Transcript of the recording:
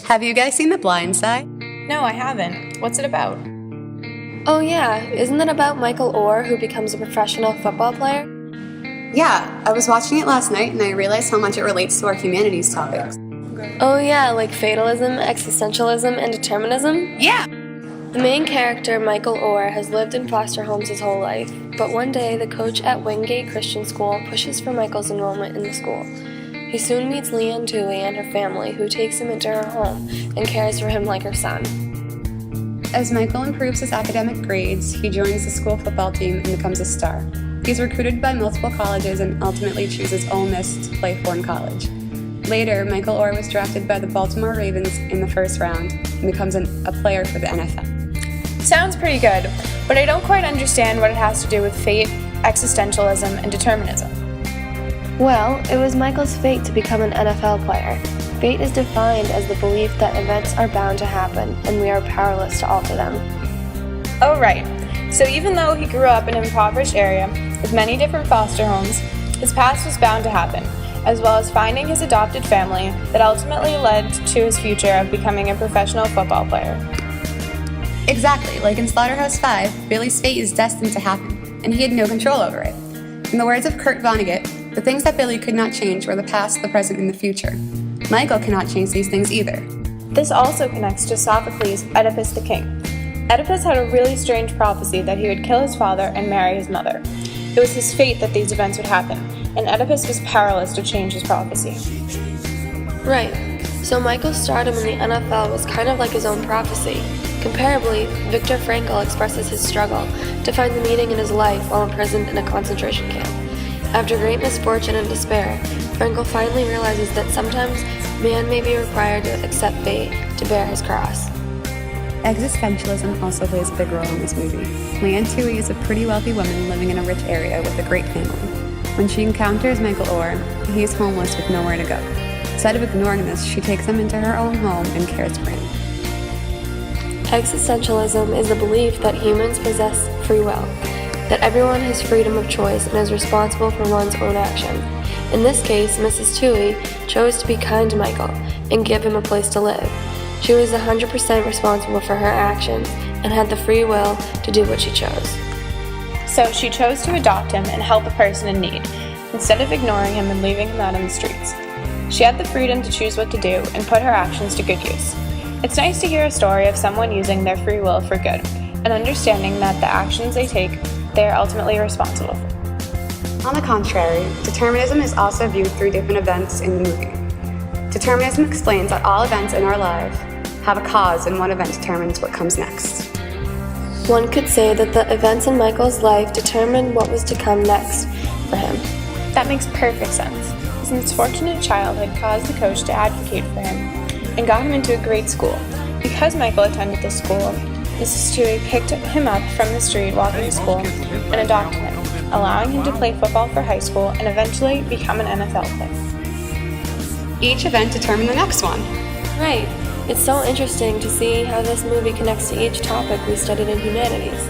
Have you guys seen The Blind Side? No, I haven't. What's it about? Oh yeah, isn't it about Michael Orr who becomes a professional football player? Yeah, I was watching it last night and I realized how much it relates to our humanities topics. Oh yeah, like fatalism, existentialism, and determinism? Yeah! The main character, Michael Orr, has lived in foster homes his whole life, but one day the coach at Wingate Christian School pushes for Michael's enrollment in the school. He soon meets Leanne Toohey and her family, who takes him into her home and cares for him like her son. As Michael improves his academic grades, he joins the school football team and becomes a star. He's recruited by multiple colleges and ultimately chooses Ole Miss to play for in college. Later, Michael Orr was drafted by the Baltimore Ravens in the first round and becomes a player for the NFL. Sounds pretty good, but I don't quite understand what it has to do with fate, existentialism, and determinism. Well, it was Michael's fate to become an NFL player. Fate is defined as the belief that events are bound to happen and we are powerless to alter them. Oh, right. So even though he grew up in an impoverished area with many different foster homes, his past was bound to happen, as well as finding his adopted family that ultimately led to his future of becoming a professional football player. Exactly, like in Slaughterhouse-Five, Billy's fate is destined to happen, and he had no control over it. In the words of Kurt Vonnegut, the things that Billy could not change were the past, the present, and the future. Michael cannot change these things either. This also connects to Sophocles' Oedipus the King. Oedipus had a really strange prophecy that he would kill his father and marry his mother. It was his fate that these events would happen, and Oedipus was powerless to change his prophecy. Right. So Michael's stardom in the NFL was kind of like his own prophecy. Comparably, Viktor Frankl expresses his struggle to find the meaning in his life while imprisoned in a concentration camp. After great misfortune and despair, Frankl finally realizes that sometimes man may be required to accept fate to bear his cross. Existentialism also plays a big role in this movie. Leanne Toohey is a pretty wealthy woman living in a rich area with a great family. When she encounters Michael Orr, he is homeless with nowhere to go. Instead of ignoring this, she takes him into her own home and cares for him. Existentialism is the belief that humans possess free will, that everyone has freedom of choice and is responsible for one's own actions. In this case, Mrs. Toohey chose to be kind to Michael and give him a place to live. She was 100% responsible for her actions and had the free will to do what she chose. So she chose to adopt him and help a person in need, instead of ignoring him and leaving him out in the streets. She had the freedom to choose what to do and put her actions to good use. It's nice to hear a story of someone using their free will for good and understanding that the actions they take, they are ultimately responsible for. On the contrary, determinism is also viewed through different events in the movie. Determinism explains that all events in our life have a cause and one event determines what comes next. One could say that the events in Michael's life determined what was to come next for him. That makes perfect sense. His misfortunate childhood caused the coach to advocate for him and got him into a great school. Because Michael attended this school, Mrs. Toohey picked him up from the street walking to school and adopted him, allowing him to play football for high school and eventually become an NFL player. Each event determined the next one. Right. It's so interesting to see how this movie connects to each topic we studied in humanities.